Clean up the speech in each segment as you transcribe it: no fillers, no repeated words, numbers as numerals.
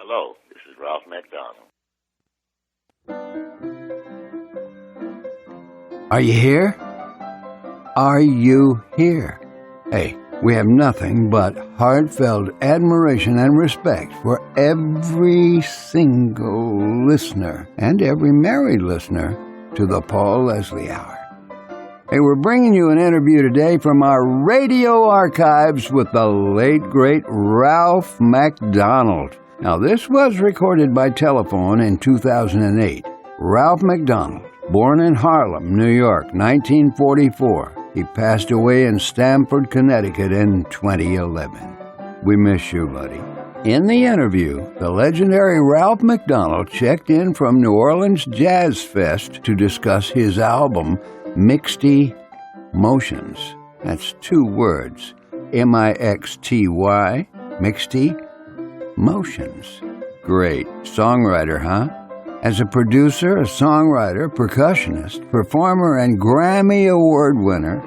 Hello, this is Ralph MacDonald. Are you here? Are you here? Hey, we have nothing but heartfelt admiration and respect for every single listener and every married listener to the Paul Leslie Hour. Hey, we're bringing you an interview today from our radio archives with the late, great Ralph MacDonald. Now, this was recorded by telephone in 2008. Ralph MacDonald, born in Harlem, New York, 1944. He passed away in Stamford, Connecticut in 2011. We miss you, buddy. In the interview, the legendary Ralph MacDonald checked in from New Orleans Jazz Fest to discuss his album, Mixty Motions. That's two words. M-I-X-T-Y, Mixty Motions. Great. Songwriter, huh? As a producer, a songwriter, percussionist, performer, and Grammy-award winner,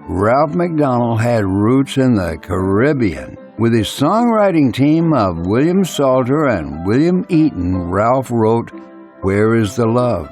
Ralph MacDonald had roots in the Caribbean. With his songwriting team of William Salter and William Eaton, Ralph wrote Where Is the Love?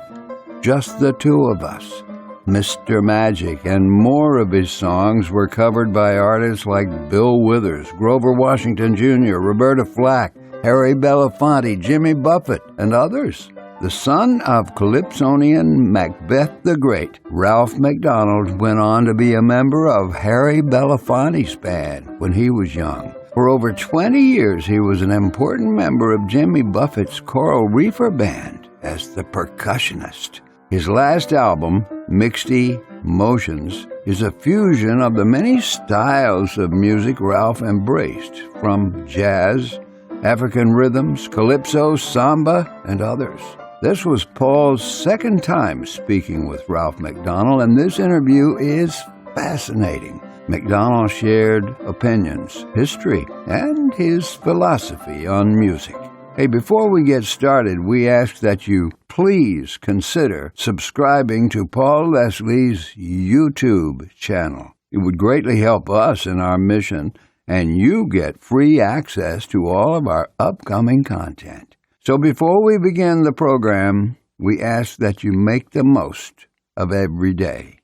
Just the Two of Us, Mr. Magic, and more of his songs were covered by artists like Bill Withers, Grover Washington Jr., Roberta Flack, Harry Belafonte, Jimmy Buffett, and others. The son of Calypsonian Macbeth the Great, Ralph MacDonald went on to be a member of Harry Belafonte's band when he was young. For over 20 years, he was an important member of Jimmy Buffett's Coral Reefer band as the percussionist. His last album, Mixty Motions, is a fusion of the many styles of music Ralph embraced, from jazz, African rhythms, calypso, samba, and others. This was Paul's second time speaking with Ralph MacDonald, and this interview is fascinating. MacDonald shared opinions, history, and his philosophy on music. Hey, before we get started, we ask that you please consider subscribing to Paul Leslie's YouTube channel. It would greatly help us in our mission, and you get free access to all of our upcoming content. So before we begin the program, we ask that you make the most of every day,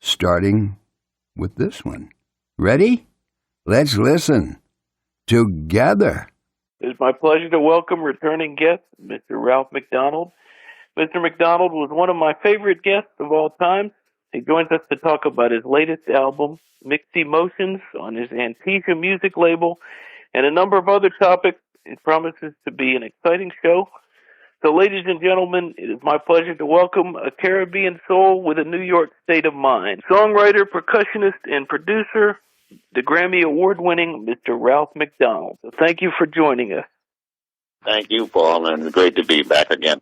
starting with this one. Ready? Let's listen together. It's my pleasure to welcome returning guest, Mr. Ralph MacDonald. Mr. MacDonald was one of my favorite guests of all time. He joins us to talk about his latest album, Mixty Motions, on his Antisha music label, and a number of other topics. It promises to be an exciting show. So, ladies and gentlemen, it is my pleasure to welcome a Caribbean soul with a New York state of mind. Songwriter, percussionist, and producer, the Grammy-award-winning Mr. Ralph MacDonald. So thank you for joining us. Thank you, Paul, and it's great to be back again.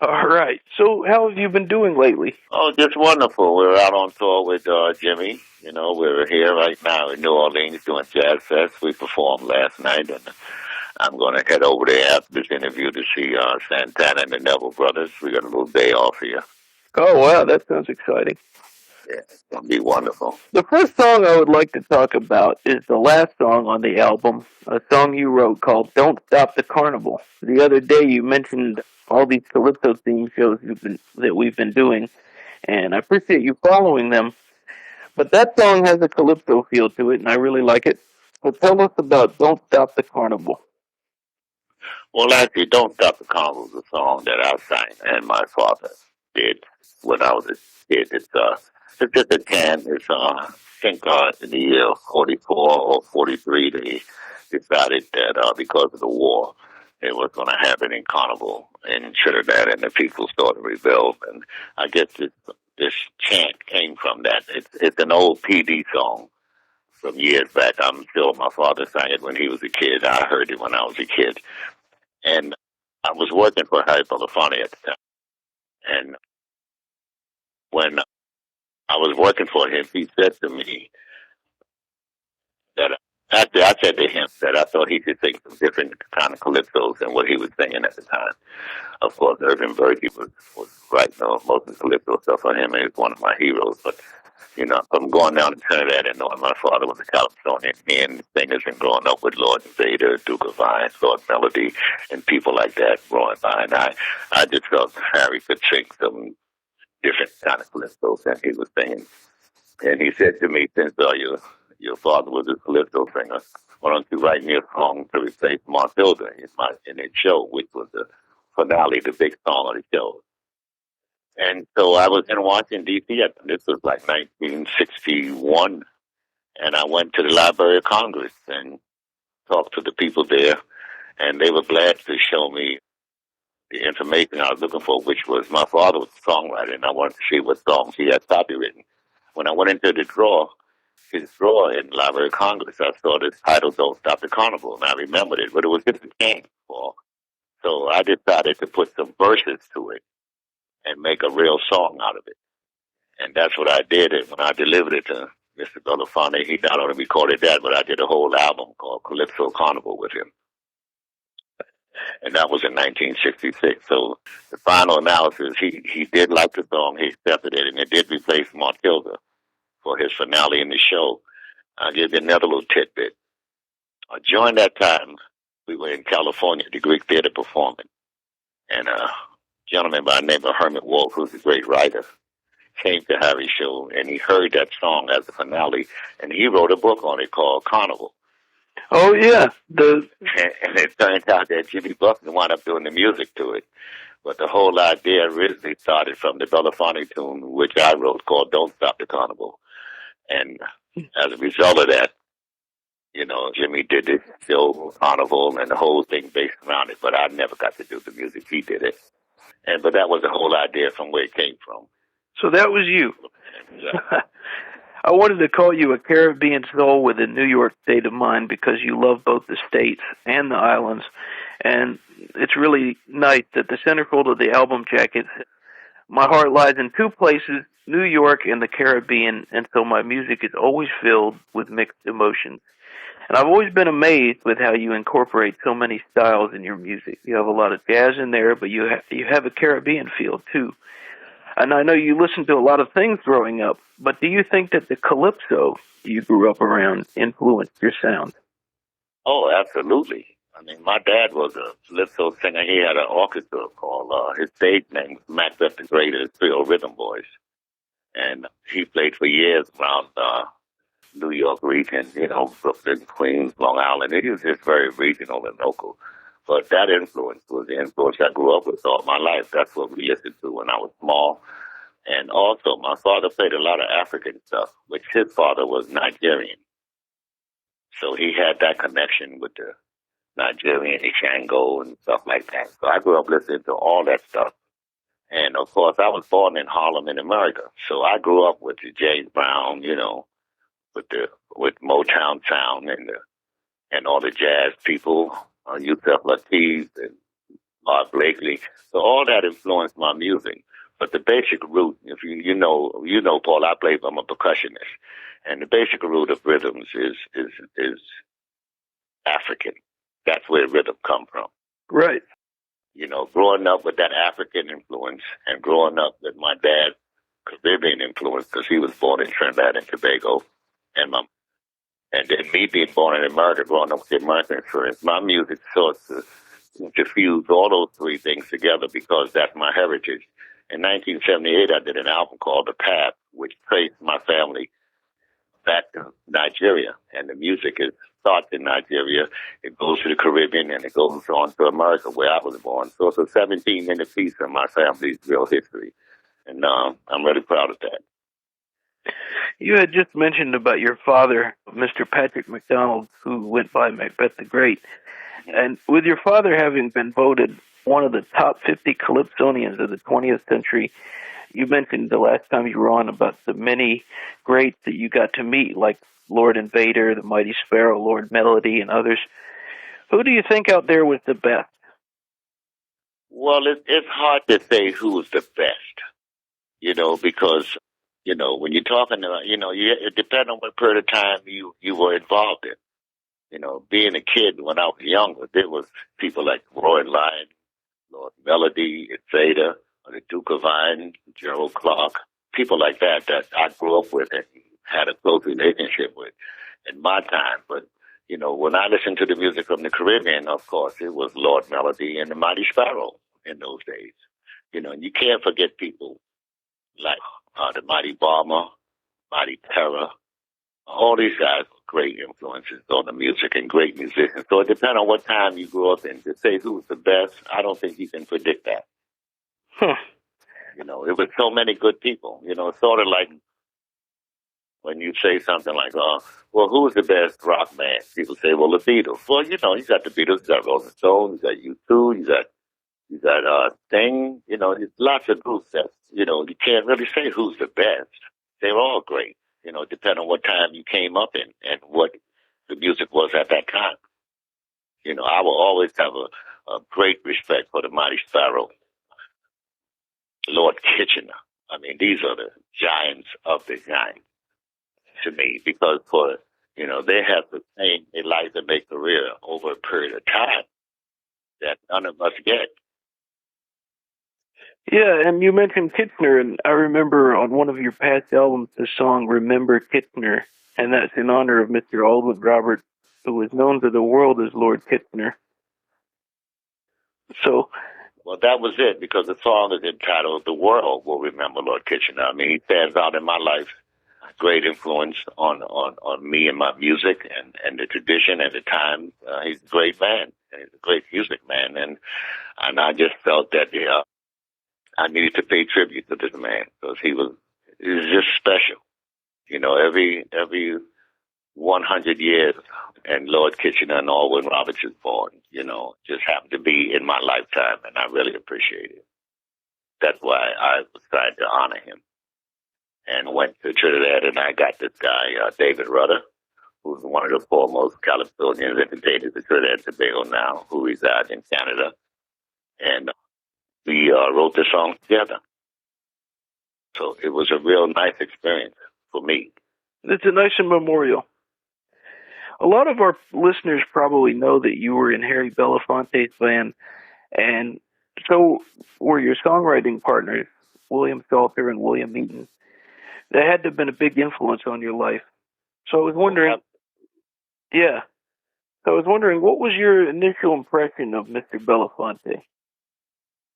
All right. So how have you been doing lately? Oh, just wonderful. We're out on tour with Jimmy. You know, we're here right now in New Orleans doing Jazz Fest. We performed last night, and I'm going to head over there after this interview to see Santana and the Neville Brothers. We got a little day off here. Oh, wow. That sounds exciting. Yeah, it's going to be wonderful. The first song I would like to talk about is the last song on the album, a song you wrote called Don't Stop the Carnival. The other day you mentioned all these Calypso theme shows that we've been doing, and I appreciate you following them. But that song has a Calypso feel to it, and I really like it. So tell us about Don't Stop the Carnival. Well, actually, Don't Stop the Carnival is a song that I sang and my father did when I was a kid. It's just a can. It's, I think in the year 44 or 43, they decided that because of the war, it was going to happen in Carnival in Trinidad, and the people started to rebel. And I guess this chant came from that. It's an old PD song from years back. I'm sure my father sang it when he was a kid. I heard it when I was a kid. And I was working for Harry Belafonte at the time. And when I was working for him, he said to me that after I said to him that I thought he should sing some different kind of calypsos than what he was singing at the time. Of course, Irving Berkey was writing most of the calypso stuff for him, and he was one of my heroes. But from going down to Trinidad and knowing my father was a Californian and singers and growing up with Lord Vader, Duke of Vine, Lord Melody, and people like that growing by. And I just felt Harry could sing some different kind of calypso that he was singing. And he said to me, since your father was a calypso singer, why don't you write me a song to replace Matilda in his show, which was the finale, the big song of the show. And so I was in Washington, D.C. This was like 1961, and I went to the Library of Congress and talked to the people there, and they were glad to show me the information I was looking for, which was my father was a songwriter, and I wanted to see what songs he had copywritten. When I went into his drawer in the Library of Congress, I saw this title, Don't Stop the Carnival, and I remembered it, but it was just a can for. So I decided to put some verses to it and make a real song out of it. And that's what I did. And when I delivered it to Mr. Belafonte, he not only recorded that, but I did a whole album called Calypso Carnival with him. And that was in 1966. So the final analysis, he did like the song, he accepted it, and it did replace Matilda for his finale in the show. I'll give you another little tidbit. During that time, we were in California, the Greek Theater performing, and a gentleman by the name of Herman Wolf, who's a great writer, came to Harry's show, and he heard that song as the finale, and he wrote a book on it called Carnival. Oh, yeah. And it turned out that Jimmy Buffett wound up doing the music to it. But the whole idea originally started from the Belafonte tune, which I wrote, called Don't Stop the Carnival. And as a result of that, Jimmy did this show, Carnival, and the whole thing based around it. But I never got to do the music. He did it. But that was the whole idea from where it came from. So that was you. Yeah. I wanted to call you a Caribbean soul with a New York state of mind because you love both the states and the islands. And it's really nice that the centerfold of the album jacket, my heart lies in two places, New York and the Caribbean, and so my music is always filled with mixed emotions. And I've always been amazed with how you incorporate so many styles in your music. You have a lot of jazz in there, but you have a Caribbean feel, too. And I know you listened to a lot of things growing up, but do you think that the calypso you grew up around influenced your sound? Oh, absolutely. I mean, my dad was a calypso singer. He had an orchestra called, his stage name was Macbeth the Great, his trio Rhythm Boys. And he played for years around New York region, Brooklyn, Queens, Long Island. He was just very regional and local. But that influence was the influence I grew up with all my life. That's what we listened to when I was small. And also, my father played a lot of African stuff, which his father was Nigerian. So he had that connection with the Nigerian, Ishango, and stuff like that. So I grew up listening to all that stuff. And, of course, I was born in Harlem in America. So I grew up with the James Brown, with Motown sound and all the jazz people, Yusef Lateef and Art Blakely. So all that influenced my music. But the basic root, if you know, Paul, I play, I'm a percussionist. And the basic root of rhythms is African. That's where rhythm come from. Right. Growing up with that African influence and growing up with my dad's Caribbean influence, because he was born in Trinidad and Tobago, and then me being born in America, growing up with the American influence, my music sought to fuse all those three things together because that's my heritage. In 1978, I did an album called The Path, which traced my family back to Nigeria, and the music starts in Nigeria, it goes to the Caribbean, and it goes on to America, where I was born. So it's a 17-minute piece of my family's real history, and I'm really proud of that. You had just mentioned about your father, Mr. Patrick MacDonald, who went by Macbeth the Great. And with your father having been voted one of the top 50 calypsonians of the 20th century, you mentioned the last time you were on about the many greats that you got to meet, like Lord Invader, the Mighty Sparrow, Lord Melody, and others. Who do you think out there was the best? Well, it's hard to say who's the best, because, when you're talking about, it depends on what period of time you were involved in. Being a kid when I was younger, there was people like Roy Lyon, Lord Melody, Zeta, the Duke of Vine, Gerald Clark, people like that I grew up with and had a close relationship with in my time. But, when I listened to the music from the Caribbean, of course, it was Lord Melody and the Mighty Sparrow in those days. And you can't forget people like the Mighty Bomber, Mighty Terror. All these guys were great influences on the music and great musicians. So it depends on what time you grew up in. To say who's the best, I don't think you can predict that. Huh. It was so many good people. It's sort of like when you say something like, well, who's the best rock band? People say, well, the Beatles. Well, you got the Beatles, you got Rolling Stones, you got U2, you got Sting. There's lots of groups that, you can't really say who's the best. They're all great, depending on what time you came up in and what the music was at that time. I will always have a great respect for the Mighty Sparrow, Lord Kitchener. I mean, these are the giants of the giants to me because they have sustained their life and their career over a period of time that none of us get. Yeah, and you mentioned Kitchener, and I remember on one of your past albums the song Remember Kitchener, and that's in honor of Mr. Aldwin Robert, who is known to the world as Lord Kitchener. So, well, that was it, because the song is entitled "The World Will Remember Lord Kitchener." I mean, he stands out in my life, great influence on me and my music and the tradition at the time. He's a great man, and he's a great music man, and I just felt that I needed to pay tribute to this man because he was just special. Every 100 years, and Lord Kitchener and Aldwin Roberts is born, just happened to be in my lifetime, and I really appreciate it. That's why I was trying to honor him. And went to Trinidad, and I got this guy, David Rudder, who's one of the foremost Californians entertainers in Trinidad and Tobago now, who resides in Canada. And we wrote the song together. So it was a real nice experience for me. it's a nice memorial. A lot of our listeners probably know that you were in Harry Belafonte's band, and so were your songwriting partners, William Salter and William Eaton. That had to have been a big influence on your life. So I was wondering, yeah. So I was wondering, what was your initial impression of Mr. Belafonte?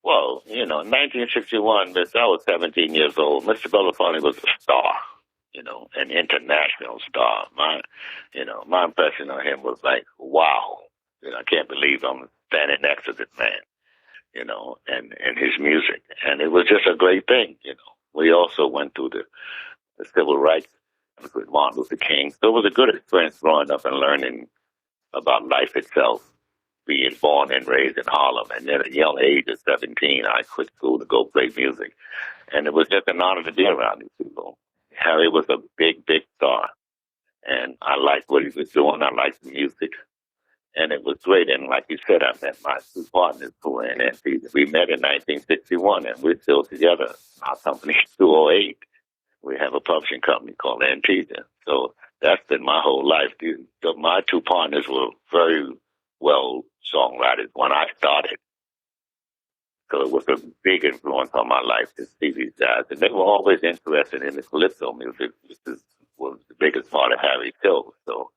Well, in 1961, I was 17 years old. Mr. Belafonte was a star, an international star. My impression of him was like, wow. I can't believe I'm standing next to this man, and his music. And it was just a great thing, We also went through the civil rights with Martin Luther King. So it was a good experience growing up and learning about life itself, being born and raised in Harlem. And at a young age of 17, I quit school to go play music. And it was just an honor to be around these people. Harry was a big, big star. And I liked what he was doing. I liked the music. And it was great. And like you said, I met my two partners who were in Antigua. We met in 1961, and we're still together. Our company is 208. We have a publishing company called Antigua. So that's been my whole life. My two partners were very well songwriters when I started. So it was a big influence on my life to see these guys. And they were always interested in the calypso music, which was the biggest part of Harry too. So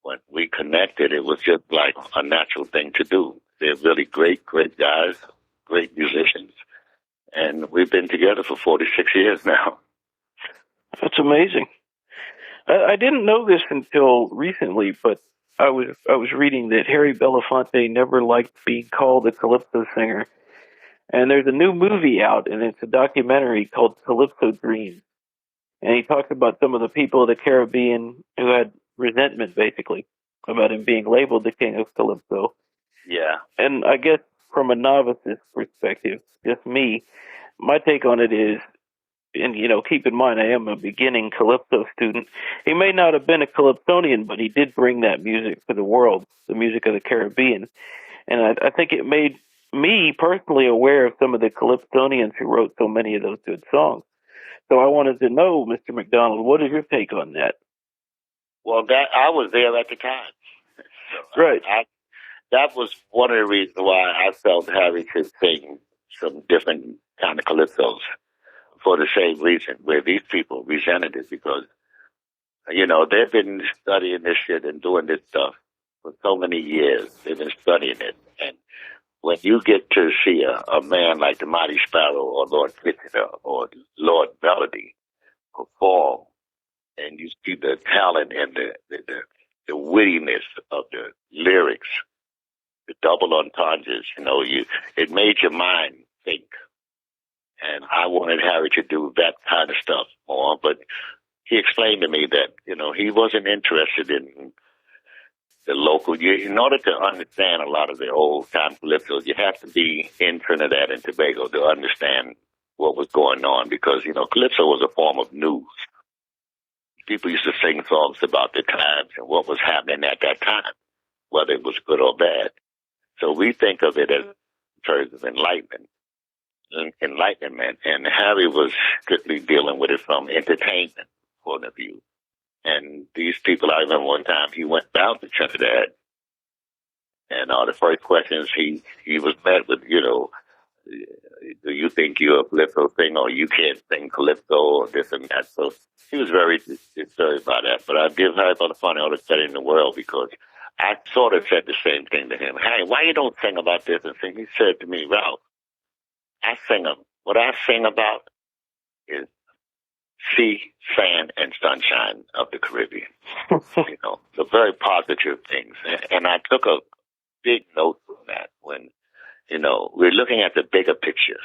when we connected, it was just like a natural thing to do. They're really great, great guys, great musicians. And we've been together for 46 years now. That's amazing. I didn't know this until recently, but I was reading that Harry Belafonte never liked being called a calypso singer. And there's a new movie out, and it's a documentary called Calypso Dreams. And he talks about some of the people of the Caribbean who had resentment, basically, about him being labeled the king of calypso. Yeah. And I guess from a novice's perspective, just me, my take on it is, and keep in mind, I am a beginning calypso student. He may not have been a calypsonian, but he did bring that music to the world, the music of the Caribbean. And I think it made me personally aware of some of the calypsonians who wrote so many of those good songs. So I wanted to know, Mr. MacDonald, what is your take on that? Well, that I was there at the time. So right. That was one of the reasons why I felt Harry could sing some different kind of calypsos for the same reason, where these people resented it because, they've been studying this shit and doing this stuff for so many years. They've been studying it. And when you get to see a man like the Mighty Sparrow or Lord Kitchener or Lord Melody perform, and you see the talent and the wittiness of the lyrics, the double entendres, it made your mind think. And I wanted Harry to do that kind of stuff more, but he explained to me that, he wasn't interested in the local. In order to understand a lot of the old time calypsos, you have to be in Trinidad and Tobago to understand what was going on because, calypso was a form of news. People used to sing songs about the times and what was happening at that time, whether it was good or bad. So we think of it as in terms of enlightenment, and Harry was strictly dealing with it from entertainment point of view. And these people, I remember one time he went down to Trinidad, and all the first questions he was met with, do you think you're a calypso singer or you can't sing calypso or this and that? So he was very disturbed by that. But I give Harry Belafonte all the credit in the world because I sort of said the same thing to him. Hey, why you don't sing about this and sing? He said to me, Ralph, what I sing about is sea, sand, and sunshine of the Caribbean. The very positive things. And I took a big note from that when, we're looking at the bigger picture.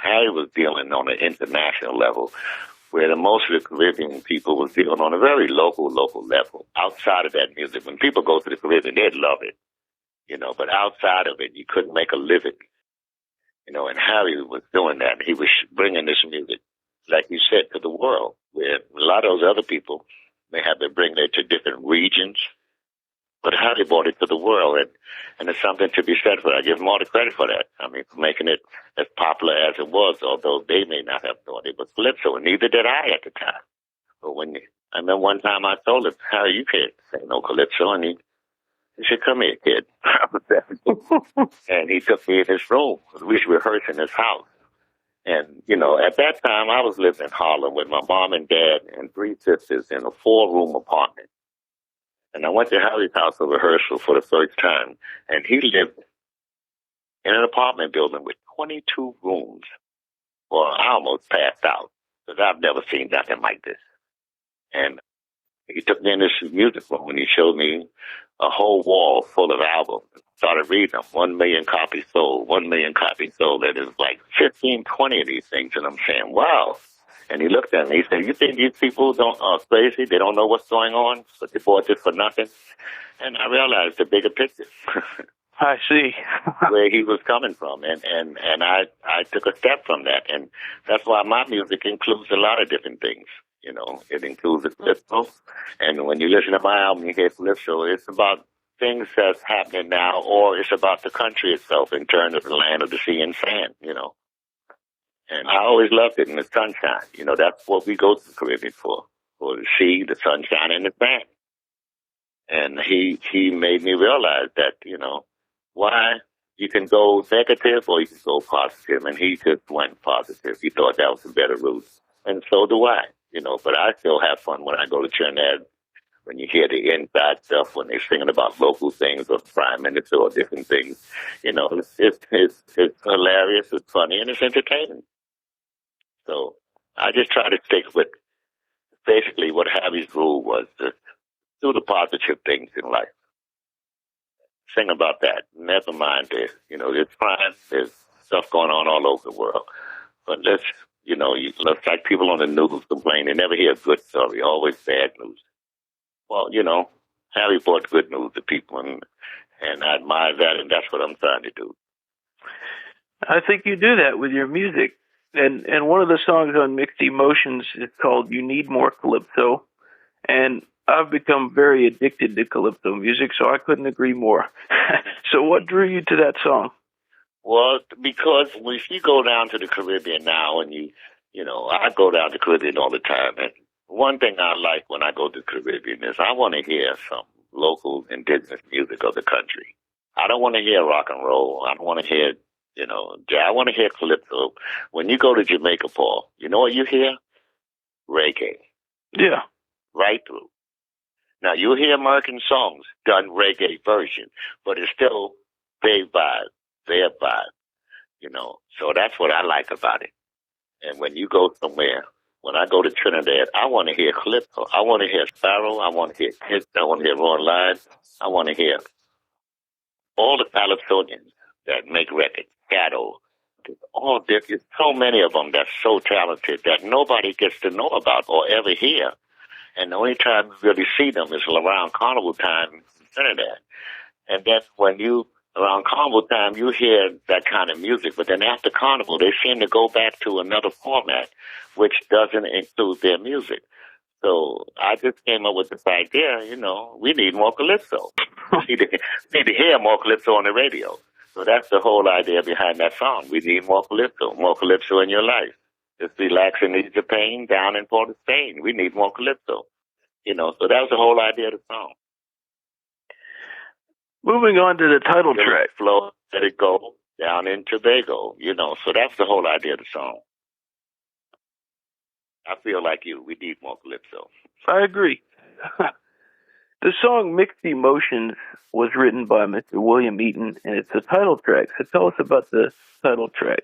Harry was dealing on an international level where the most of the Caribbean people was dealing on a very local level. Outside of that music, when people go to the Caribbean, they'd love it, but outside of it, you couldn't make a living. And Harry was doing that. He was bringing this music, like you said, to the world, where a lot of those other people may have been bringing it to different regions, but Harry brought it to the world, and it's something to be said for that. I give him all the credit for that. I mean, for making it as popular as it was, although they may not have thought it was calypso, and neither did I at the time. But I remember one time I told him, Harry, you can't sing no calypso, and he said, come here, kid. And he took me in his room. We rehearsed in his house. And, at that time, I was living in Harlem with my mom and dad and 3 sisters in a 4-room apartment. And I went to Harry's house for rehearsal for the first time. And he lived in an apartment building with 22 rooms. Well, I almost passed out because I've never seen nothing like this. And he took me in this music room and he showed me a whole wall full of albums. Started reading them. 1 million copies sold, 1 million copies sold. And it was like 15, 20 of these things. And I'm saying, wow. And he looked at me. He said, you think these people are crazy? They don't know what's going on? But they bought this for nothing? And I realized the bigger picture. I see. Where he was coming from. And I took a step from that. And that's why my music includes a lot of different things. It includes the calypso. And when you listen to my album, you hear calypso, it's about things that's happening now, or it's about the country itself in terms of the land of the sea and sand, And I always loved it in the sunshine. That's what we go to the Caribbean for the sea, the sunshine, and the sand. And he made me realize that, why you can go negative or you can go positive. And he just went positive. He thought that was a better route. And so do I, but I still have fun when I go to Trinidad. When you hear the inside stuff, when they're singing about local things or prime minister or different things, it's hilarious, it's funny, and it's entertaining. So I just try to stick with basically what Harry's rule was, to do the positive things in life. Sing about that. Never mind there's crime, there's stuff going on all over the world. But let's like people on the news complain, they never hear a good story, always bad news. Well, Harry brought good news to people, and I admire that, and that's what I'm trying to do. I think you do that with your music. And one of the songs on Mixty Motions is called You Need More Calypso. And I've become very addicted to calypso music, so I couldn't agree more. So what drew you to that song? Well, because if you go down to the Caribbean now, and I go down to the Caribbean all the time, and one thing I like when I go to the Caribbean is I want to hear some local indigenous music of the country. I don't want to hear rock and roll. I don't want to hear I want to hear calypso. When you go to Jamaica, Paul, you know what you hear? Reggae. Yeah. Right through. Now, you'll hear American songs done reggae version, but it's still their vibe, So that's what I like about it. And when you go somewhere, when I go to Trinidad, I want to hear calypso. I want to hear Sparrow. I want to hear Kiss. I want to hear Ron Lyons. I want to hear all the Californians that make records, Shadow. There's so many of them that's so talented that nobody gets to know about or ever hear. And the only time you really see them is around carnival time in Trinidad. And then around carnival time, you hear that kind of music. But then after carnival, they seem to go back to another format, which doesn't include their music. So I just came up with this idea, we need more calypso. We need to hear more calypso on the radio. So that's the whole idea behind that song. We need more calypso in your life. Just relax and ease your pain down in Port of Spain. We need more calypso. So that was the whole idea of the song. Moving on to the title track. Flow, let it go down in Tobago, So that's the whole idea of the song. I feel like we need more calypso. I agree. The song Mixty Motions was written by Mr. William Eaton, and it's a title track. So tell us about the title track.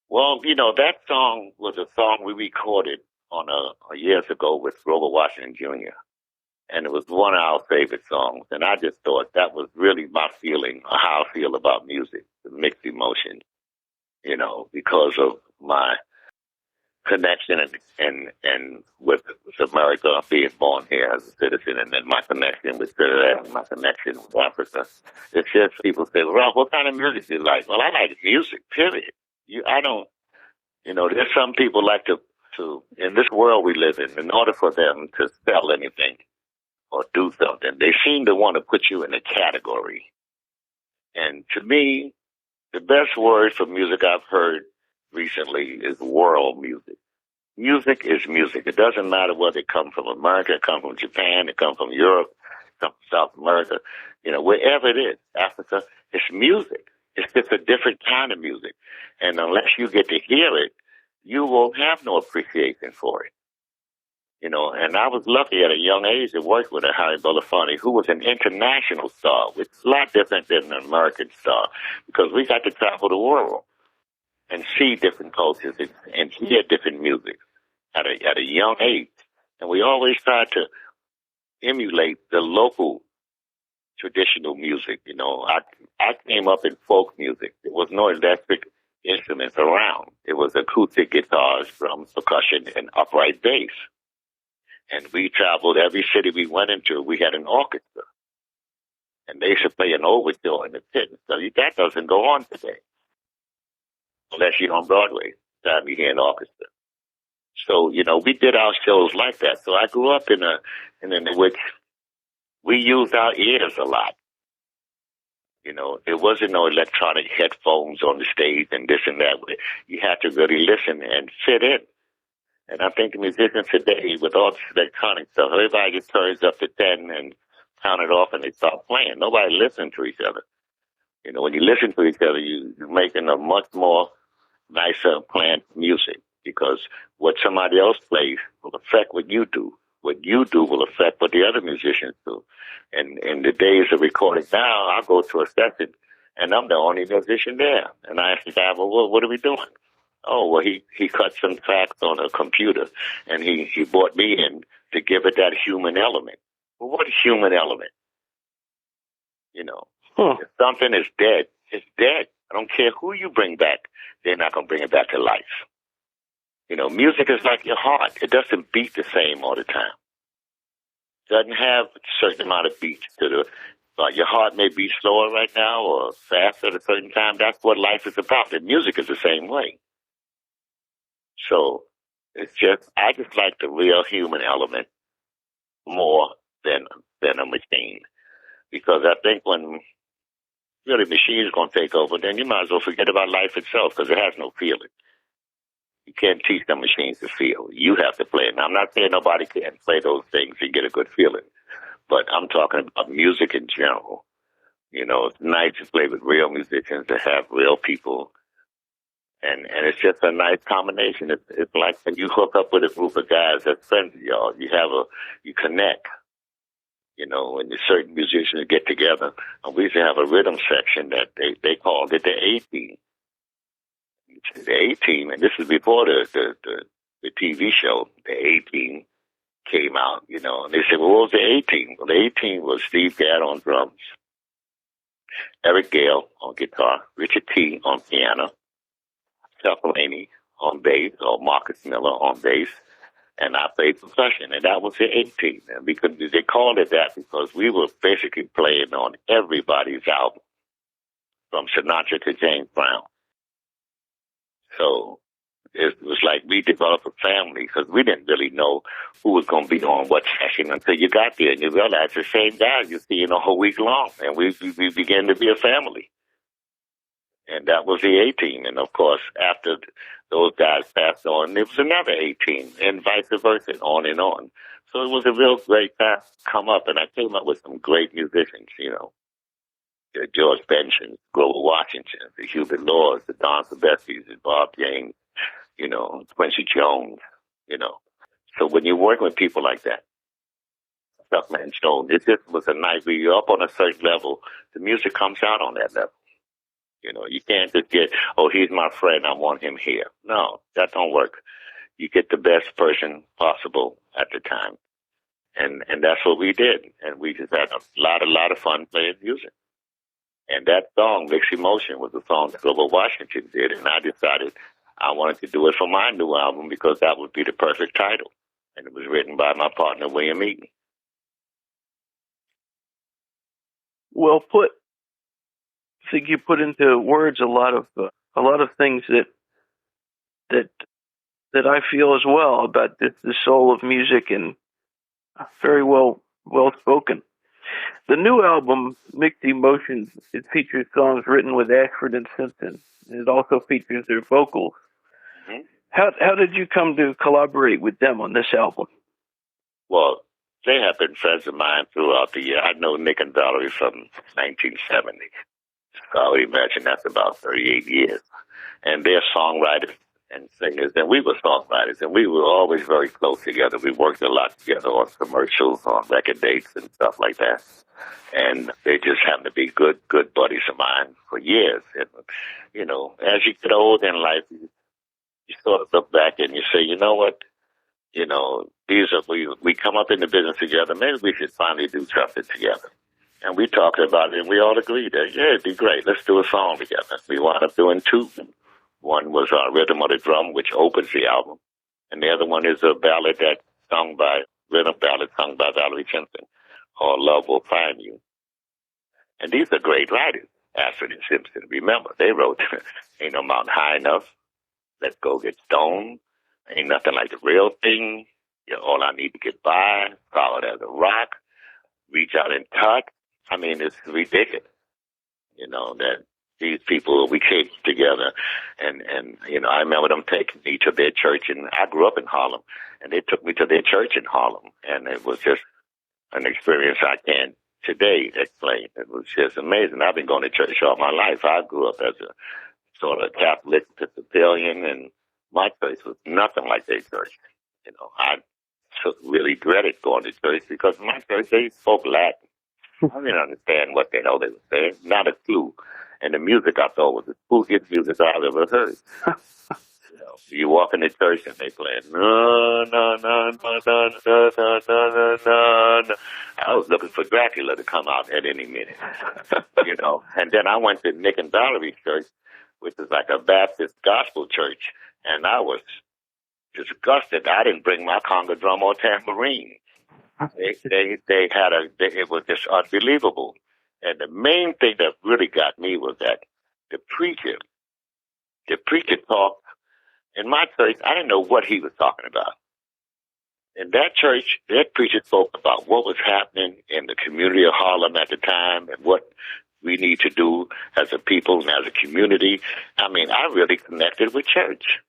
Well, that song was a song we recorded on years ago with Grover Washington Jr., and it was one of our favorite songs. And I just thought that was really my feeling, or how I feel about music, the mixed emotions, because of my connection and with America, being born here as a citizen, and then my connection with Trinidad and my connection with Africa. It's just people say, well, Ralph, what kind of music do you like? Well, I like music, period. There's some people like to, in this world we live in order for them to sell anything or do something, they seem to want to put you in a category. And to me, the best word for music I've heard recently is world music. Music is music. It doesn't matter whether it comes from America, it comes from Japan, it comes from Europe, it comes from South America, wherever it is, Africa, it's music. It's just a different kind of music. And unless you get to hear it, you won't have no appreciation for it. And I was lucky at a young age to work with a Harry Belafonte, who was an international star, which is a lot different than an American star, because we got to travel the world and see different cultures and hear different music at a young age. And we always try to emulate the local traditional music. I came up in folk music. There was no electric instruments around. It was acoustic guitars, drums, percussion, and upright bass. And we traveled every city we went into. We had an orchestra. And they used to play an overture in the pit. So that doesn't go on today. Unless you're on Broadway, time you hear an orchestra. So, we did our shows like that. So I grew up in which we used our ears a lot. There wasn't no electronic headphones on the stage and this and that. You had to really listen and sit in. And I think the musicians today, with all this electronic stuff, everybody just turns up to 10 and count it off and they start playing. Nobody listens to each other. When you listen to each other, you're making a much more nicer planned music, because what somebody else plays will affect what you do. What you do will affect what the other musicians do. And in the days of recording now, I'll go to a session and I'm the only musician there. And I ask the guy, well, what are we doing? Oh, well, he cut some tracks on a computer and he brought me in to give it that human element. Well, what is human element? If something is dead, it's dead. I don't care who you bring back. They're not going to bring it back to life. Music is like your heart. It doesn't beat the same all the time. It doesn't have a certain amount of beats to the. Your heart may be slower right now or faster at a certain time. That's what life is about. And music is the same way. So I just like the real human element more than a machine, because I think when really machines going to take over, then you might as well forget about life itself, because it has no feeling. You can't teach the machines to feel. You have to play it. Now, I'm not saying nobody can play those things and get a good feeling, but I'm talking about music in general. It's nice to play with real musicians, to have real people And it's just a nice combination. It's like when you hook up with a group of guys that's friends of y'all, you connect. You know, when the certain musicians get together, and we used to have a rhythm section that they called it the A team. The A team, and this is before the TV show. The A team came out, you know, and they said, well, what was the A team? Well, the A team was Steve Gadd on drums, Eric Gale on guitar, Richard T on piano, Chuck Laney on bass, or Marcus Miller on bass, and I played percussion, and that was the A team. And because they called it that because we were basically playing on everybody's album, from Sinatra to James Brown. So it was like we developed a family because we didn't really know who was going to be on what session until you got there and you realized the same guys you're seeing a whole week long, and we began to be a family. And that was the A team. And of course, after those guys passed on, there was another A team, and vice versa, on and on. So it was a real great path to come up, and I came up with some great musicians, you know. The George Benson, Grover Washington, the Hubert Laws, the Don Silvestris, the Bob James, you know, Quincy Jones, you know. So when you work with people like that, Stuckman Stone, it just was a night where you're up on a certain level, the music comes out on that level. You know, you can't just get, oh, he's my friend, I want him here. No, that don't work. You get the best person possible at the time. And that's what we did. And we just had a lot of fun playing music. And that song, Mixty Motions, was a song that Grover Washington did. And I decided I wanted to do it for my new album because that would be the perfect title. And it was written by my partner, William Eaton. Well put. I think you put into words a lot of things that I feel as well about the soul of music, and very well spoken. The new album, Mixty Motions, it features songs written with Ashford and Simpson. It also features their vocals. Mm-hmm. How did you come to collaborate with them on this album? Well, they have been friends of mine throughout the year. I know Nick and Valerie from 1970. So I would imagine that's about 38 years. And they're songwriters and singers, and we were songwriters, and we were always very close together. We worked a lot together on commercials, on record dates, and stuff like that. And they just happened to be good buddies of mine for years. And, you know, as you get older in life, you sort of look back and you say, you know what? You know, we come up in the business together. Maybe we should finally do something together. And we talked about it, and we all agreed that, yeah, it'd be great. Let's do a song together. We wound up doing two. One was Rhythm of the Drum, which opens the album. And the other one is a ballad that's rhythm ballad sung by Valerie Simpson, called Love Will Find You. And these are great writers, Ashford and Simpson. Remember, they wrote Ain't No Mountain High Enough, Let's Go Get Stoned, Ain't Nothing Like the Real Thing, All I Need to Get By, Solid as a Rock, Reach Out and Touch. I mean, it's ridiculous, you know, that these people, we came together, and you know, I remember them taking me to their church, and I grew up in Harlem, and they took me to their church in Harlem, and it was just an experience I can't today explain. It was just amazing. I've been going to church all my life. I grew up as a sort of Catholic Episcopalian, and my church was nothing like their church. You know, I really dreaded going to church because my church, they spoke Latin. I didn't understand what the hell they were saying. Not a clue. And the music I thought was the spookiest music I've ever heard. You walk in the church and they playing no, no, no, no, no, no, no, no, no, no. I was looking for Dracula to come out at any minute. You know. And then I went to Nick and Valerie's church, which is like a Baptist gospel church, and I was disgusted. I didn't bring my conga drum or tambourine. It was just unbelievable. And the main thing that really got me was that the preacher talked in my church. I didn't know what he was talking about. In that church, that preacher spoke about what was happening in the community of Harlem at the time and what we need to do as a people and as a community. I mean, I really connected with church.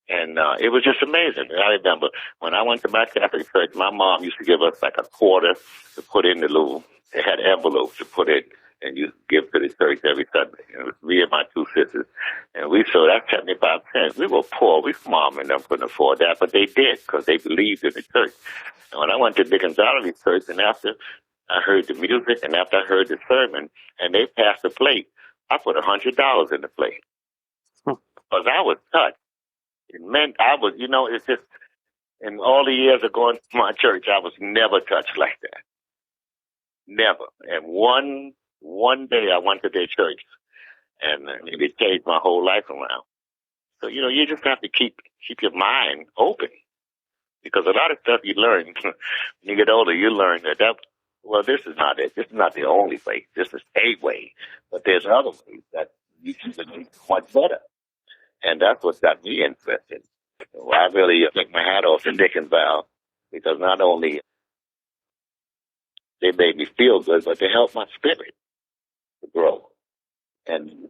And it was just amazing. I remember when I went to my Catholic church, my mom used to give us like a quarter to put in the little, they had envelopes to put in and you give to the church every Sunday. And it was me and my two sisters, and we sold that 75 cents. We were poor. We mom and them couldn't afford that, but they did because they believed in the church. And when I went to Dickens Gallery Church, and after I heard the music, and after I heard the sermon, and they passed the plate, I put $100 in the plate because I was touched. It meant I was, it's just, in all the years of going to my church, I was never touched like that. Never. And one day I went to their church, and it changed my whole life around. So, you just have to keep your mind open, because a lot of stuff you learn when you get older, you learn that this is not it. This is not the only way. This is a way. But there's other ways that you can do much better. And that's what got me interested. So I really take my hat off to Dick and Val, because not only they made me feel good, but they helped my spirit to grow. And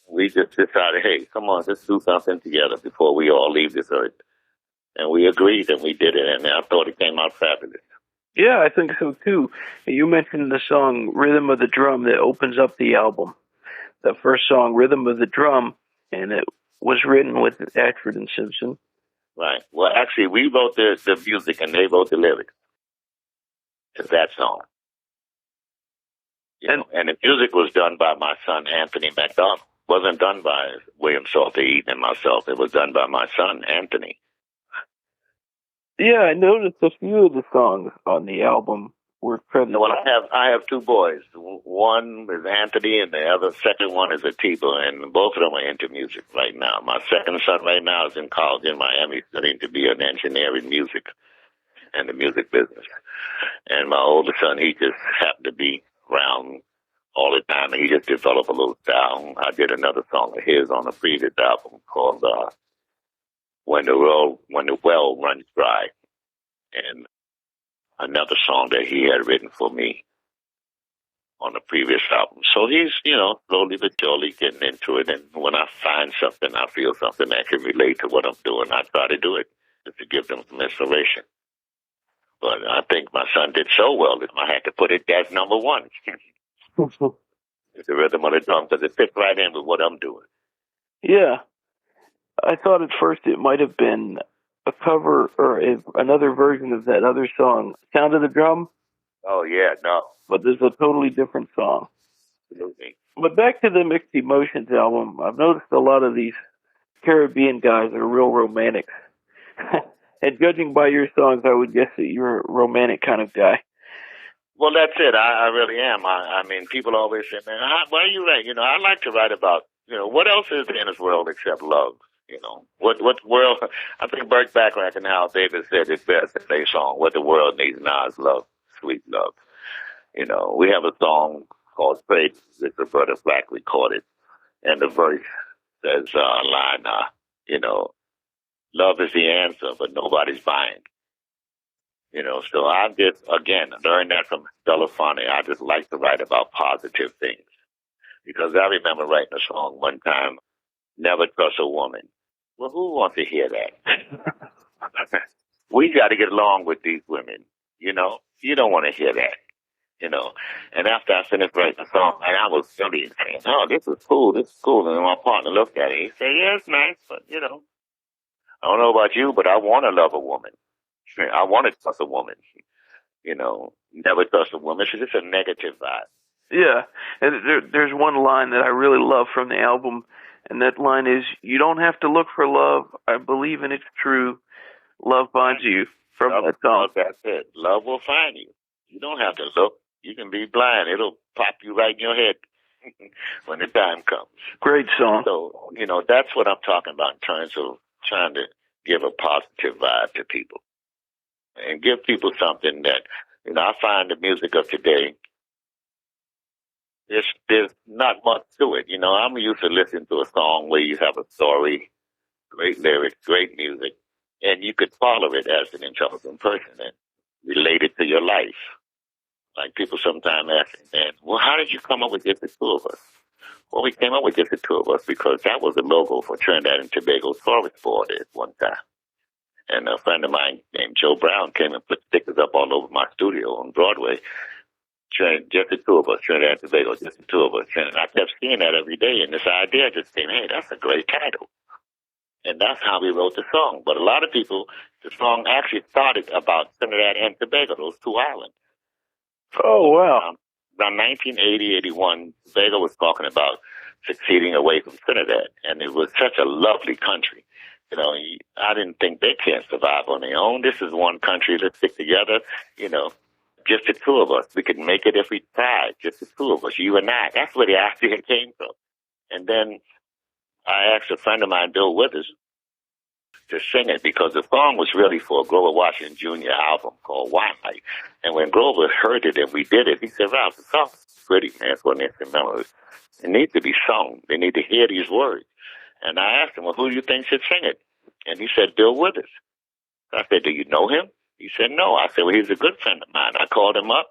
we just decided, hey, come on, let's do something together before we all leave this earth. And we agreed, and we did it, and I thought it came out fabulous. Yeah, I think so too. You mentioned the song Rhythm of the Drum that opens up the album. The first song, Rhythm of the Drum, and it was written with Ashford and Simpson. Right. Well, actually, we wrote the music, and they wrote the lyrics to that song. And the music was done by my son, Anthony MacDonald. It wasn't done by William Salter Eaton and myself. It was done by my son, Anthony. Yeah, I noticed a few of the songs on the album were credited. Well, I have two boys. One is Anthony, and the second one is Atiba, and both of them are into music right now. My second son right now is in college in Miami studying to be an engineer in music and the music business. And my older son, he just happened to be around all the time, and he just developed a little style. I did another song of his on a previous album called When the Well Runs Dry, and another song that he had written for me on the previous album. So he's, slowly but surely getting into it. And when I find something, I feel something that can relate to what I'm doing, I try to do it just to give them some inspiration. But I think my son did so well that I had to put it as number one. It's the Rhythm of the Drum, because it fits right in with what I'm doing. Yeah. I thought at first it might have been a cover or another version of that other song, Sound of the Drum. Oh, yeah, no. But there's a totally different song. Absolutely. But back to the Mixty Motions album, I've noticed a lot of these Caribbean guys are real romantics. And judging by your songs, I would guess that you're a romantic kind of guy. Well, that's it. I really am. I mean, people always say, man, why do you write? I like to write about, what else is there in this world except love? What world? I think Burt Bacharach and Hal David said it best in their song, "What the world needs now is love, sweet love." We have a song called "Faith" that Roberta Flack recorded, and the verse says a line, love is the answer, but nobody's buying. So I just, again, learned that from Belafonte. I just like to write about positive things, because I remember writing a song one time, "Never Trust a Woman." Well, who wants to hear that? We got to get along with these women, You don't want to hear that, And after I finished writing the song, and I was really saying, oh, this is cool. And my partner looked at it. He said, yeah, it's nice, but, I don't know about you, but I want to love a woman. I want to trust a woman. Never trust a woman. It's just a negative vibe. Yeah, and there's one line that I really love from the album, and that line is, "You don't have to look for love. I believe in it's true. Love finds you." From that song. That's it. Love will find you. You don't have to look. You can be blind. It'll pop you right in your head when the time comes. Great song. So, that's what I'm talking about in terms of trying to give a positive vibe to people and give people something that, I find the music of today, there's not much to it. I'm used to listening to a song where you have a story, great lyrics, great music, and you could follow it as an intelligent person and relate it to your life. Like people sometimes ask me, man, well, how did you come up with just the two of us? Well, we came up with just the two of us because that was the logo for Trinidad and Tobago's Forest Board at one time. And a friend of mine named Joe Brown came and put stickers up all over my studio on Broadway. Just the two of us, Trinidad and Tobago, just the two of us. And I kept seeing that every day, and this idea just came, hey, that's a great title. And that's how we wrote the song. But a lot of people, the song actually started about Trinidad and Tobago, those two islands. Oh, wow. Around 1980, 81, Tobago was talking about succeeding away from Trinidad. And it was such a lovely country. You know, I didn't think they can't survive on their own. This is one country. Let's stick together. You know, just the two of us. We could make it if we tried. Just the two of us, you and I. That's where the idea came from. And then I asked a friend of mine, Bill Withers, to sing it because the song was really for a Grover Washington Jr. album called Wine Night. And when Grover heard it and we did it, he said, Ralph, the song's pretty, man. It's one instrumental. It needs to be sung. They need to hear these words. And I asked him, well, who do you think should sing it? And he said, Bill Withers. I said, do you know him? He said, no. I said, well, he's a good friend of mine. I called him up.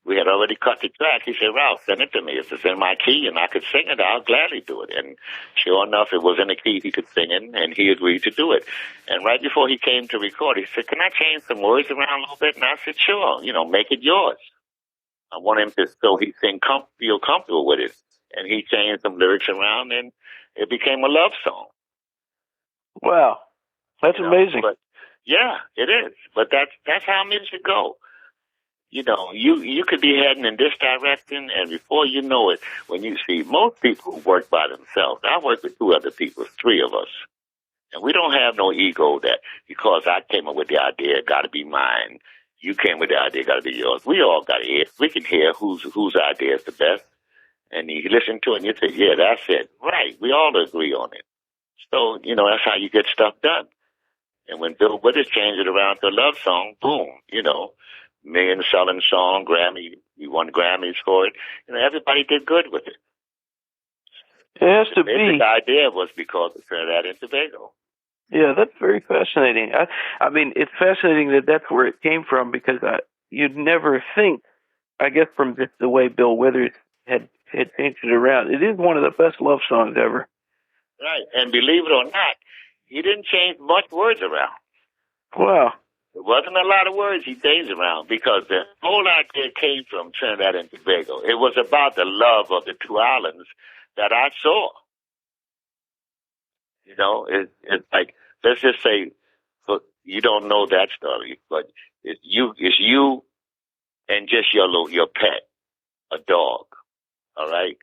We had already cut the track. He said, Ralph, send it to me. If it's in my key and I could sing it, I'll gladly do it. And sure enough, it was in the key he could sing in, and he agreed to do it. And right before he came to record, he said, can I change some words around a little bit? And I said, sure, make it yours. I want him to, so he feel comfortable with it. And he changed some lyrics around, and it became a love song. Wow. That's amazing. But, yeah, it is. But that's how music go. You could be heading in this direction, and before you know it, when you see most people work by themselves. I work with two other people, three of us. And we don't have no ego that because I came up with the idea, it got to be mine. You came with the idea, got to be yours. We all got to hear. We can hear whose idea is the best. And you listen to it and you say, yeah, that's it. Right. We all agree on it. So, that's how you get stuff done. And when Bill Withers changed it around to a love song, boom, million-selling song, Grammy. We won Grammys for it. Everybody did good with it. It has to be. The idea was because of Trinidad and Tobago. Yeah, that's very fascinating. I mean, it's fascinating that that's where it came from because you'd never think, I guess, from just the way Bill Withers had changed it around. It is one of the best love songs ever. Right, and believe it or not, he didn't change much words around. Wow. It wasn't a lot of words he changed around because the whole idea came from Trinidad and Tobago. It was about the love of the two islands that I saw. It's like, let's just say, you don't know that story, but it's you and just your pet, a dog, all right?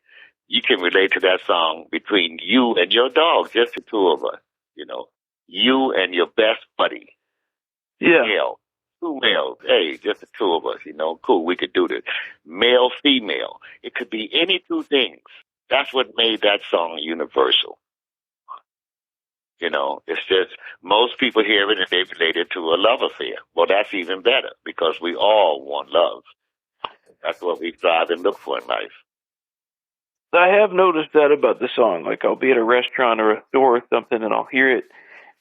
You can relate to that song between you and your dog, just the two of us, you and your best buddy. Yeah. Male, two males. Hey, just the two of us, cool, we could do this. Male, female. It could be any two things. That's what made that song universal. It's just most people hear it and they relate it to a love affair. Well, that's even better because we all want love. That's what we strive and look for in life. I have noticed that about the song. Like I'll be at a restaurant or a store or something and I'll hear it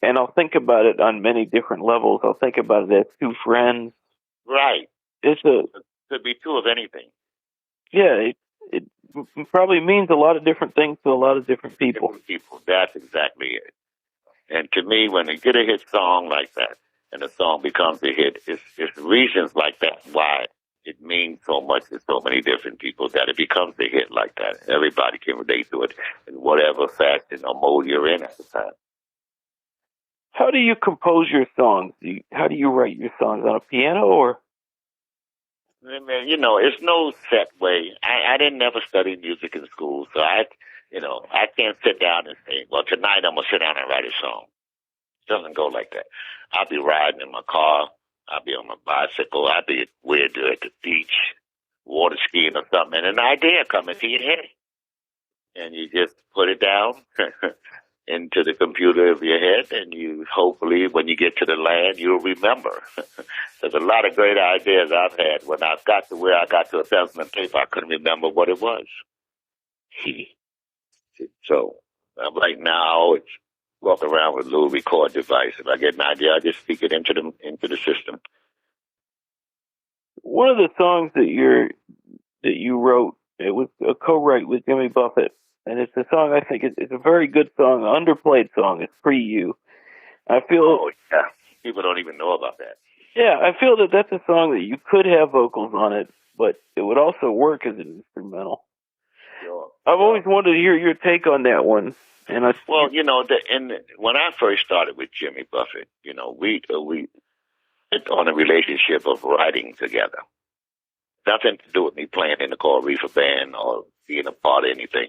and I'll think about it on many different levels. I'll think about it as two friends. Right. It could be two of anything. Yeah, it probably means a lot of different things to a lot of different people. That's exactly it. And to me, when they get a hit song like that and the song becomes a hit, it's reasons like that why it means so much to so many different people that it becomes a hit like that. Everybody can relate to it in whatever fashion or mode you're in at the time. How do you compose your songs? How do you write your songs? On a piano or? Man, it's no set way. I didn't never study music in school, so I can't sit down and say, well, tonight I'm going to sit down and write a song. It doesn't go like that. I'll be riding in my car. I'll be on my bicycle. I'll be at the beach, water skiing or something, and an idea comes into your head. And you just put it down into the computer of your head, and you hopefully, when you get to the land, you'll remember. There's a lot of great ideas I've had. When I got to where I got to a pencil and paper, I couldn't remember what it was. So right now, I always walk around with a little record device. If I get an idea, I just speak it into the system. One of the songs that you wrote, it was a co-write with Jimmy Buffett, and it's a song I think it's a very good song, an underplayed song. It's Free You. I feel. Oh yeah, people don't even know about that. Yeah, I feel that that's a song that you could have vocals on it, but it would also work as an instrumental. Sure. I've always wanted to hear your take on that one. And Well, when I first started with Jimmy Buffett, we on a relationship of writing together. Nothing to do with me playing in the Coral Reefer band or being a part of anything.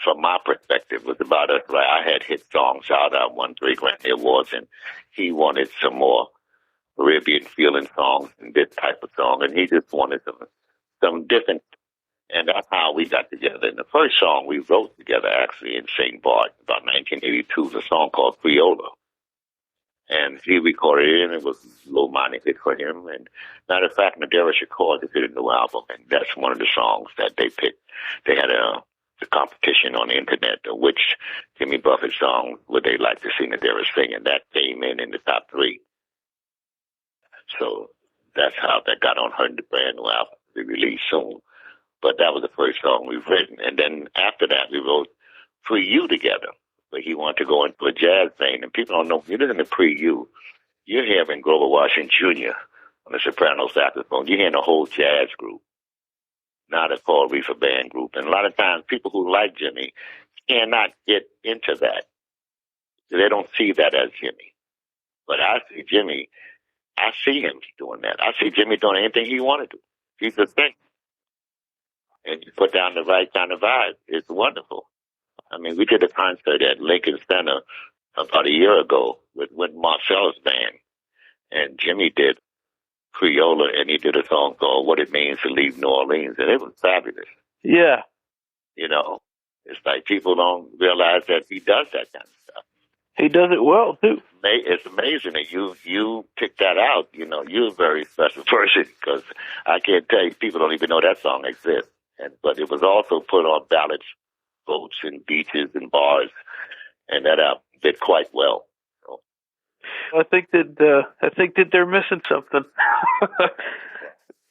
From my perspective, it was about us. Right? I had hit songs out. I won 3 Grammy Awards, and he wanted some more Caribbean feeling songs and this type of song, and he just wanted some different. And that's how we got together. And the first song we wrote together, actually, in St. Bart, about 1982, was a song called Creola. And he recorded it, and it was a low money hit for him. And matter of fact, Madera Shakur did a new album, and that's one of the songs that they picked. They had the competition on the internet, which Jimmy Buffett song would they like to see Madera sing, and that came in the top 3. So that's how that got on her brand new album to be released soon. But that was the first song we've written. And then after that, we wrote Pre-U together. But he wanted to go into a jazz vein. And people don't know, if you listen to Pre-U, you're hearing Grover Washington Jr. on the soprano saxophone. You're hearing a whole jazz group, not a Coral Reefer band group. And a lot of times, people who like Jimmy cannot get into that. They don't see that as Jimmy. But I see Jimmy, I see him doing that. I see Jimmy doing anything he wanted to. He's a thing. And you put down the right kind of vibe. It's wonderful. I mean, we did a concert at Lincoln Center about a year ago with Marcel's band. And Jimmy did Creola, and he did a song called What It Means to Leave New Orleans. And it was fabulous. Yeah. It's like people don't realize that he does that kind of stuff. He does it well, too. It's amazing that you picked that out. You're a very special person, because I can't tell you, people don't even know that song exists. But it was also put on ballad boats and beaches and bars, and that did quite well. So. I think that they're missing something.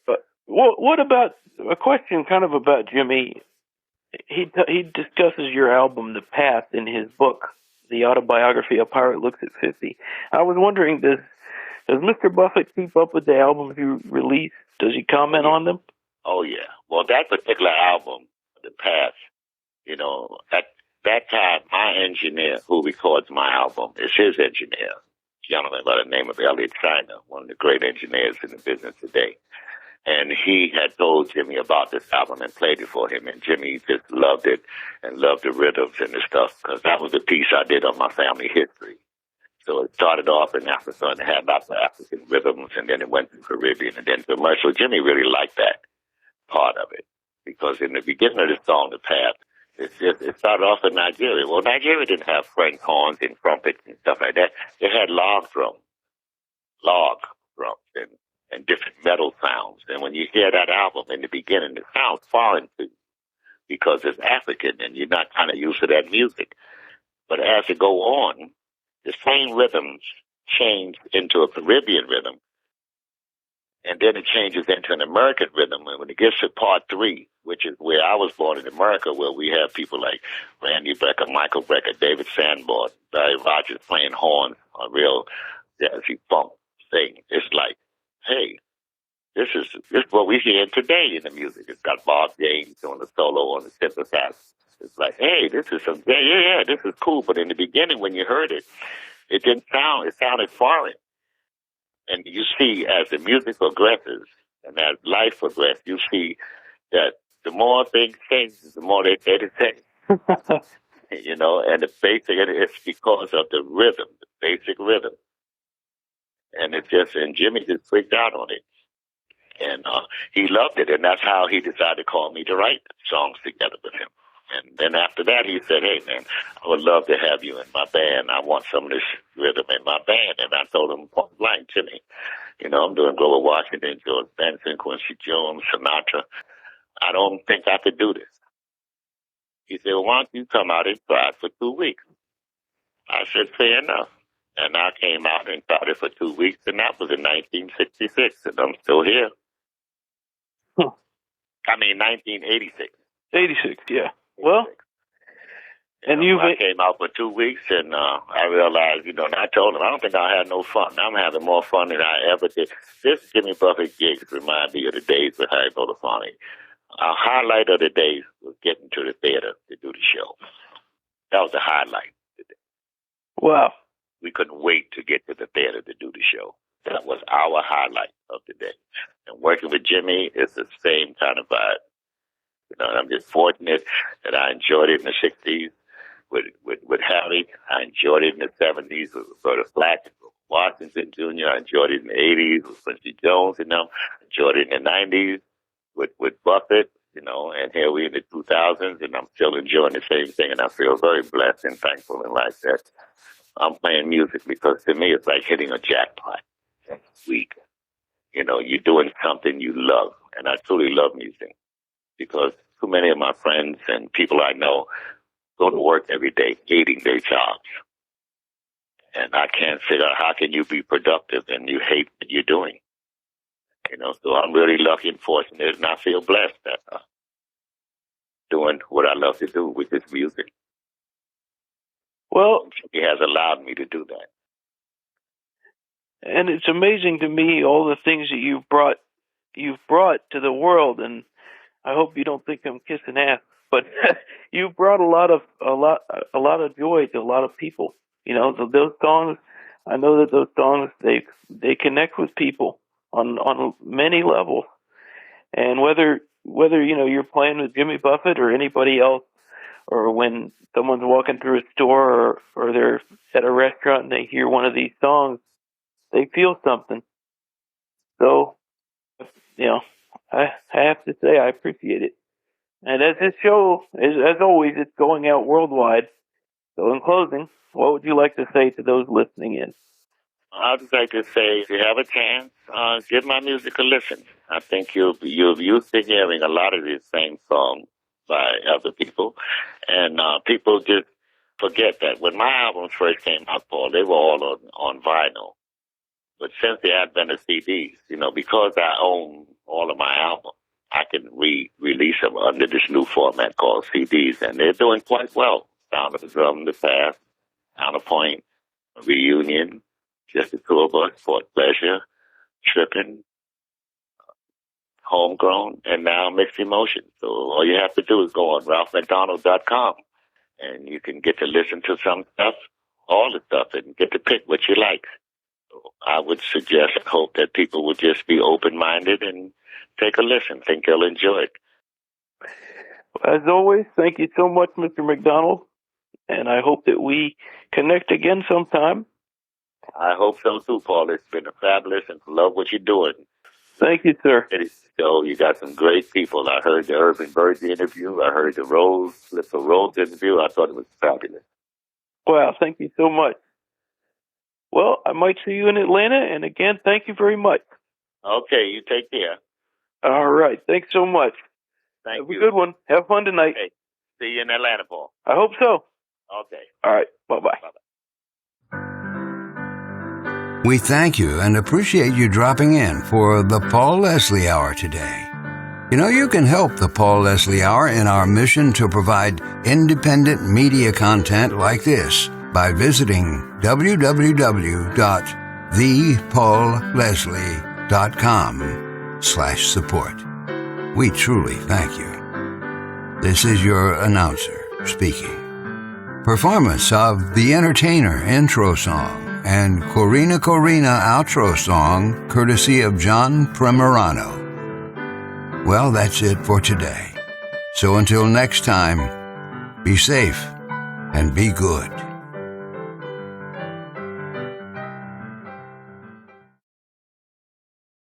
But what about a question kind of about Jimmy? He discusses your album, The Path, in his book, The Autobiography: A Pirate Looks at 50. I was wondering, does Mr. Buffett keep up with the albums you release? Does he comment on them? Oh, yeah. Well, that particular album, The Path, at that time, my engineer who records my album is his engineer, a gentleman by the name of Elliot Schreiner, one of the great engineers in the business today. And he had told Jimmy about this album and played it for him, and Jimmy just loved it and loved the rhythms and the stuff, because that was the piece I did on my family history. So it started off in Africa and had lots of African rhythms, and then it went to Caribbean and then commercial. Jimmy really liked that part of it, because in the beginning of the song, The Path, it started off in Nigeria. Well, Nigeria didn't have French horns and trumpets and stuff like that. They had log drums and different metal sounds. And when you hear that album in the beginning, it sounds foreign to you because it's African and you're not kind of used to that music. But as it go on, the same rhythms change into a Caribbean rhythm, and then it changes into an American rhythm. And when it gets to part 3, which is where I was born in America, where we have people like Randy Brecker, Michael Brecker, David Sanborn, Barry Rogers playing horns, a real jazzy funk thing. It's like, hey, this is what we hear today in the music. It's got Bob James doing the solo on the synthesizer. It's like, hey, this is this is cool. But in the beginning, when you heard it, it didn't sound, it sounded foreign. And you see, as the music progresses and as life progresses, you see that the more things change, the more they change. And the basic, it's because of the rhythm, the basic rhythm. And and Jimmy just freaked out on it. And he loved it, and that's how he decided to call me to write songs together with him. And then after that, he said, hey, man, I would love to have you in my band. I want some of this rhythm in my band. And I told him point blank, Jimmy, I'm doing Grover Washington, George Benson, Quincy Jones, Sinatra. I don't think I could do this. He said, well, why don't you come out and try it for 2 weeks? I said, fair enough. And I came out and tried it for 2 weeks, and that was in 1966, and I'm still here. Huh. I mean, 1986. 86, yeah. Well, And I came out for 2 weeks, and I realized, and I told him, I don't think I had no fun. I'm having more fun than I ever did. This Jimmy Buffett gigs remind me of the days with Harry Belafonte. Our highlight of the days was getting to the theater to do the show. That was the highlight. Wow. We couldn't wait to get to the theater to do the show. That was our highlight of the day. And working with Jimmy is the same kind of vibe. I'm just fortunate that I enjoyed it in the 60s with Harry. I enjoyed it in the 70s with Roberta Flack and Washington Jr. I enjoyed it in the 80s with Quincy Jones, enjoyed it in the 90s with Buffett, and here we in the 2000s, and I'm still enjoying the same thing, and I feel very blessed and thankful and like that. I'm playing music because to me it's like hitting a jackpot every week. You're doing something you love, and I truly love music because too many of my friends and people I know go to work every day hating their jobs. And I can't figure out how can you be productive and you hate what you're doing. So I'm really lucky and fortunate, and I feel blessed that doing what I love to do, which is music. Well, he has allowed me to do that. And it's amazing to me all the things that you've brought to the world, and I hope you don't think I'm kissing ass, but you've brought a lot of joy to a lot of people. Those songs, I know that those songs they connect with people on many levels. And whether you're playing with Jimmy Buffett or anybody else, or when someone's walking through a store or they're at a restaurant and they hear one of these songs, they feel something. So, I have to say I appreciate it. And as this show, as always, it's going out worldwide. So in closing, what would you like to say to those listening in? I'd just like to say, if you have a chance, give my music a listen. I think you're used to hearing a lot of these same songs by other people. And people just forget that when my albums first came out, Paul, they were all on vinyl. But since the advent of CDs, because I own all of my albums, I can release them under this new format called CDs, and they're doing quite well. Sound of the Drum, The Past, Counterpoint, Reunion, Just the Two of Us, Fort Pleasure, Trippin', Homegrown, and now Mixty Motions. So all you have to do is go on RalphMacDonald.com, and you can get to listen to some stuff, all the stuff, and get to pick what you like. So I would suggest and hope that people would just be open-minded and take a listen. Think they'll enjoy it. As always, thank you so much, Mr. MacDonald, and I hope that we connect again sometime. I hope so too, Paul. It's been fabulous, and love what you're doing. Thank you, sir. So you got some great people. I heard the Urban Birds interview. I heard the Flipper Rose interview. I thought it was fabulous. Wow, thank you so much. Well, I might see you in Atlanta, and again, thank you very much. Okay, you take care. All right, thanks so much. Thank you. Have a good one. Have fun tonight. Okay. See you in Atlanta, Paul. I hope so. Okay. All right, bye-bye. Bye-bye. We thank you and appreciate you dropping in for the Paul Leslie Hour today. You can help the Paul Leslie Hour in our mission to provide independent media content like this by visiting www.thepaulleslie.com/support. We truly thank you. This is your announcer speaking. Performance of The Entertainer intro song and Corina outro song, courtesy of John Primorano. Well, that's it for today. So until next time, be safe and be good.